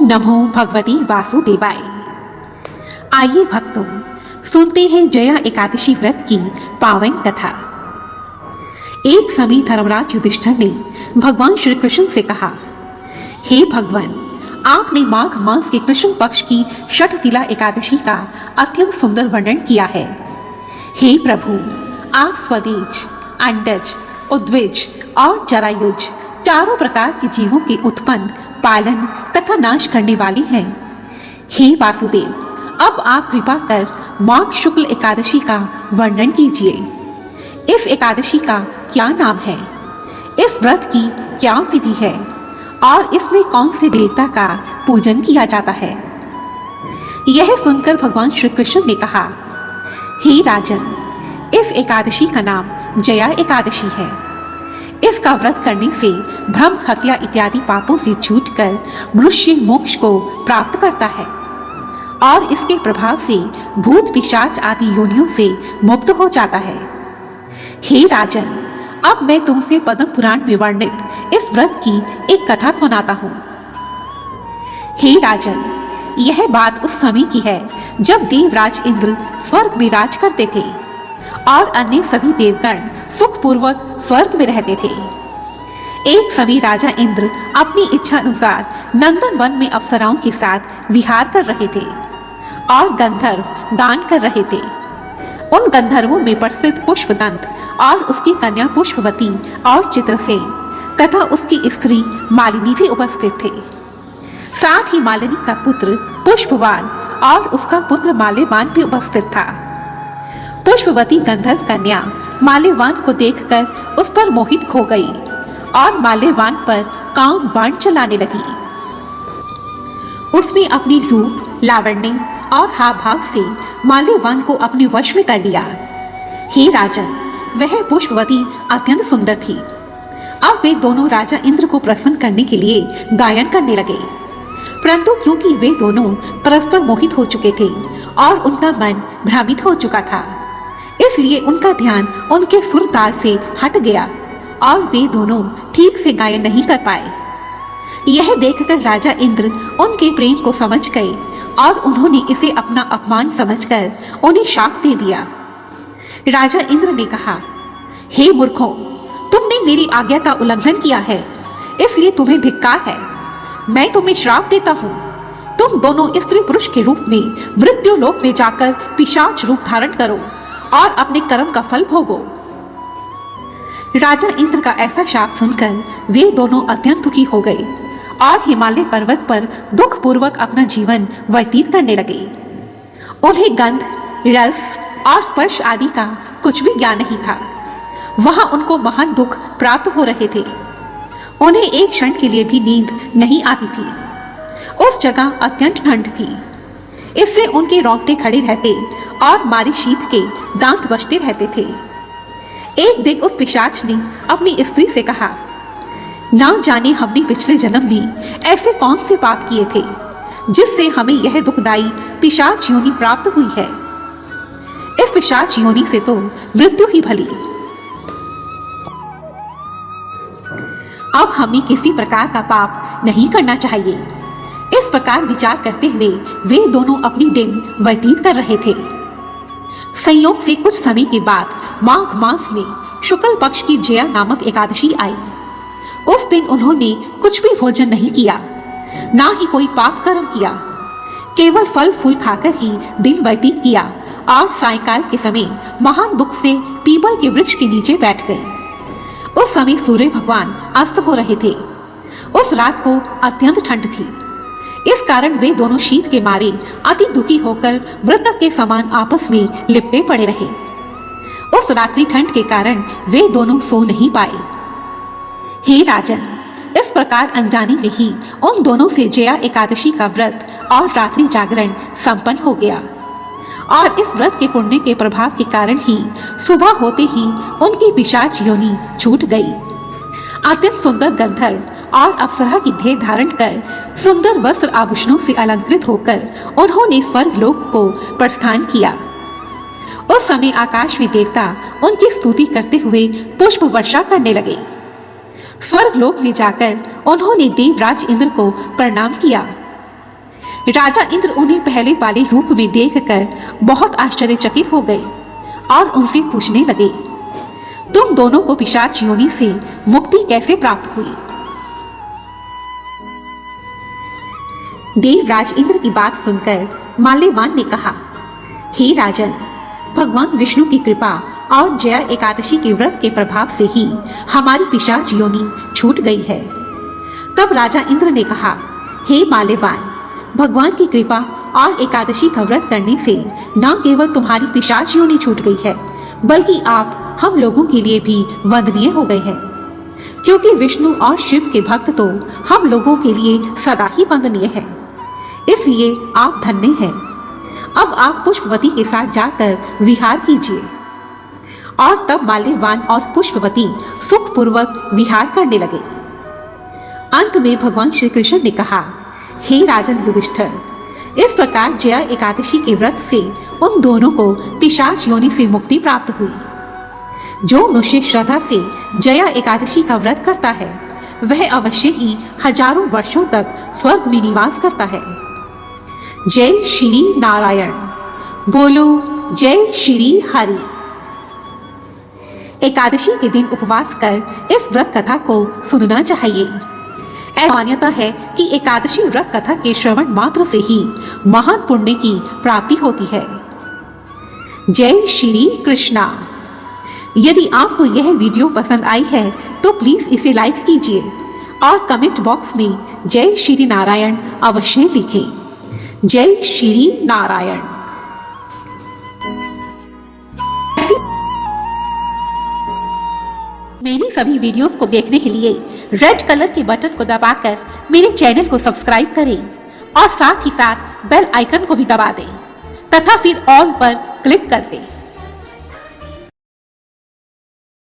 नमो भगवती वासुदेवाय। आइए भक्तों, सुनते हैं जया एकादशी व्रत की पावन कथा। एक समय धर्मराज युधिष्ठिर ने भगवान श्री कृष्ण से कहा, हे भगवान, आपने माघ मास के कृष्ण पक्ष की षठतिला एकादशी का अत्यंत सुंदर वर्णन किया है। हे प्रभु, आप स्वदेज, अंडज, उद्विज और जरायुज चारों प्रकार के जीवों के उत्पन्न, पालन तथा नाश करने वाले हैं। हे वासुदेव, अब आप कृपा कर माघ शुक्ल एकादशी का वर्णन कीजिए। इस एकादशी का क्या नाम है, इस व्रत की क्या विधि है और इसमें कौन से देवता का पूजन किया जाता है। यह सुनकर भगवान श्री कृष्ण ने कहा, हे राजन, इस एकादशी का नाम जया एकादशी है। इसका व्रत करने से भ्रम, हत्या इत्यादि पापों से छूटकर मनुष्य मोक्ष को प्राप्त करता है और इसके प्रभाव से भूत पिशाच आदि योनियों से मुक्त हो जाता है। हे राजन, अब मैं तुमसे पद्म पुराण में वर्णित इस व्रत की एक कथा सुनाता हूँ। हे राजन, यह बात उस समय की है जब देवराज इंद्र स्वर्ग में राज करते थे और अन्य सभी देवगण सुखपूर्वक स्वर्ग में रहते थे। एक समय राजा इंद्र अपनी इच्छा अनुसार नंदन वन में अप्सराओं के साथ विहार कर रहे थे और गंधर्व गान कर रहे थे। उन गंधर्वों में प्रसिद्ध पुष्पदंत और उसकी कन्या पुष्पवती और चित्रसेन तथा उसकी स्त्री मालिनी भी उपस्थित थे। साथ ही मालिनी का पुत्र पुष्पवान और उसका पुत्र माल्यवान भी उपस्थित था। पुष्पवती गंधर्व कन्या माल्यवान को देखकर उस पर मोहित हो गई और माल्यवान पर काम बाण चलाने लगी। उसने अपनी रूप, लावण्य और हाव भाव से माल्यवान को अपने वश में कर लिया। हे राजन, वह पुष्पवती अत्यंत सुंदर थी। अब वे दोनों राजा इंद्र को प्रसन्न करने के लिए गायन करने लगे, परंतु क्योंकि वे दोनों परस्पर मोहित हो चुके थे और उनका मन भ्रमित हो चुका था, इसलिए उनका ध्यान उनके सुर ताल से हट गया और वे दोनों ठीक से गायन नहीं कर पाए। यह देखकर राजा इंद्र उनके प्रेम को समझ गए और उन्होंने इसे अपना अपमान समझकर उन्हें शाप दे दिया। राजा इंद्र ने कहा, हे मूर्खों, तुमने मेरी आज्ञा का उल्लंघन किया है, इसलिए तुम्हें धिक्कार है। मैं तुम्हें श्राप देता हूँ, तुम दोनों स्त्री पुरुष के रूप में मृत्यु लोक में जाकर पिशाच रूप धारण करो और अपने कर्म का फल भोगो। राजा इंद्र का ऐसा शाप सुनकर वे दोनों अत्यंत दुखी हो गए और हिमालय पर्वत पर दुख पूर्वक अपना जीवन व्यतीत करने लगे। उन्हें गंध, रस और स्पर्श आदि का कुछ भी ज्ञान नहीं था। वहां उनको महान दुख प्राप्त हो रहे थे। उन्हें एक क्षण के लिए भी नींद नहीं आती थी। उस जगह अत्यंत ठंड थी, इससे उनके रोंगटे खड़े रहते और मारी शीत के दांत बजते रहते थे। एक दिन उस पिशाच ने अपनी स्त्री से कहा, ना जाने हमने पिछले जन्म में ऐसे कौन से पाप किए थे जिससे हमें यह दुखदाई पिशाच योनि प्राप्त हुई है। इस पिशाच योनि से तो मृत्यु ही भली। अब हमें किसी प्रकार का पाप नहीं करना चाहिए। इस प्रकार विचार करते हुए वे दोनों अपनी दिन व्यतीत कर रहे थे। संयोग से कुछ समय के बाद माघ मास में शुक्ल पक्ष की जया नामक एकादशी आई। उस दिन उन्होंने कुछ भी भोजन नहीं किया, ना ही कोई पाप कर्म किया, केवल फल फूल खाकर ही दिन व्यतीत किया और सायंकाल के समय महान दुख से पीपल के वृक्ष के नीचे बैठ गए। उस समय सूर्य भगवान अस्त हो रहे थे। उस रात को अत्यंत ठंड थी, इस कारण वे दोनों शीत के मारे अति दुखी होकर मृतक के समान आपस में लिपटे पड़े रहे। उस रात्रि ठंड के कारण वे दोनों सो नहीं पाए। हे राजन, इस प्रकार अनजाने में ही उन दोनों से जया एकादशी का व्रत और रात्रि जागरण संपन्न हो गया और इस व्रत के पुण्य के प्रभाव के कारण ही सुबह होते ही उनकी पिशाच योनि छूट गई। अत्यंत सुंदर गंधर्व और अप्सरा की देह धारण कर सुंदर वस्त्र आभूषणों से अलंकृत होकर उन्होंने स्वर्ग लोक को प्रस्थान किया। उस समय आकाश में देवता उनकी स्तुति करते हुए पुष्प वर्षा करने लगे। स्वर्ग लोक में जाकर उन्होंने देवराज इंद्र को प्रणाम किया राजा इंद्र उन्हें पहले वाले रूप में देखकर बहुत आश्चर्यचकित हो गए और उनसे पूछने लगे, तुम दोनों को पिशाच योनि से मुक्ति कैसे प्राप्त हुई? देवराज इंद्र की बात सुनकर माल्यवान ने कहा, हे राजन, भगवान विष्णु की कृपा और जया एकादशी के व्रत के प्रभाव से ही हमारी पिशाच योनि छूट गई है। तब राजा इंद्र ने कहा, हे माल्यवान, भगवान की कृपा और एकादशी का व्रत करने से न केवल तुम्हारी पिशाच योनि छूट गई है, बल्कि आप हम लोगों के लिए भी वंदनीय हो गए हैं, क्योंकि विष्णु और शिव के भक्त तो हम लोगों के लिए सदा ही वंदनीय हैं। इसलिए आप धन्य हैं। अब आप पुष्पवती के साथ जाकर विहार कीजिए। और तब माल्यवान और पुष्पवती सुखपूर्वक विहार करने लगे। अंत में भगवान श्री कृष्ण ने कहा, हे राजन युधिष्ठिर, इस प्रकार जया एकादशी के व्रत से उन दोनों को पिशाच योनि से मुक्ति प्राप्त हुई। जो मनुष्य श्रद्धा से जया एकादशी का व्रत करता है, वह अवश्य ही हजारों वर्षों तक स्वर्ग में निवास करता है। जय श्री नारायण। बोलो जय श्री हरि। एकादशी के दिन उपवास कर इस व्रत कथा को सुनना चाहिए। ऐसा मान्यता है कि एकादशी व्रत कथा के श्रवण मात्र से ही महान पुण्य की प्राप्ति होती है। जय श्री कृष्णा। यदि आपको यह वीडियो पसंद आई है तो प्लीज इसे लाइक कीजिए और कमेंट बॉक्स में जय श्री नारायण अवश्य लिखें। जय श्री नारायण। मेरी सभी वीडियोस को देखने के लिए रेड कलर के बटन को दबाकर मेरे चैनल को सब्सक्राइब करें और साथ ही साथ बेल आइकन को भी दबा दें तथा फिर ऑल पर क्लिक कर दें।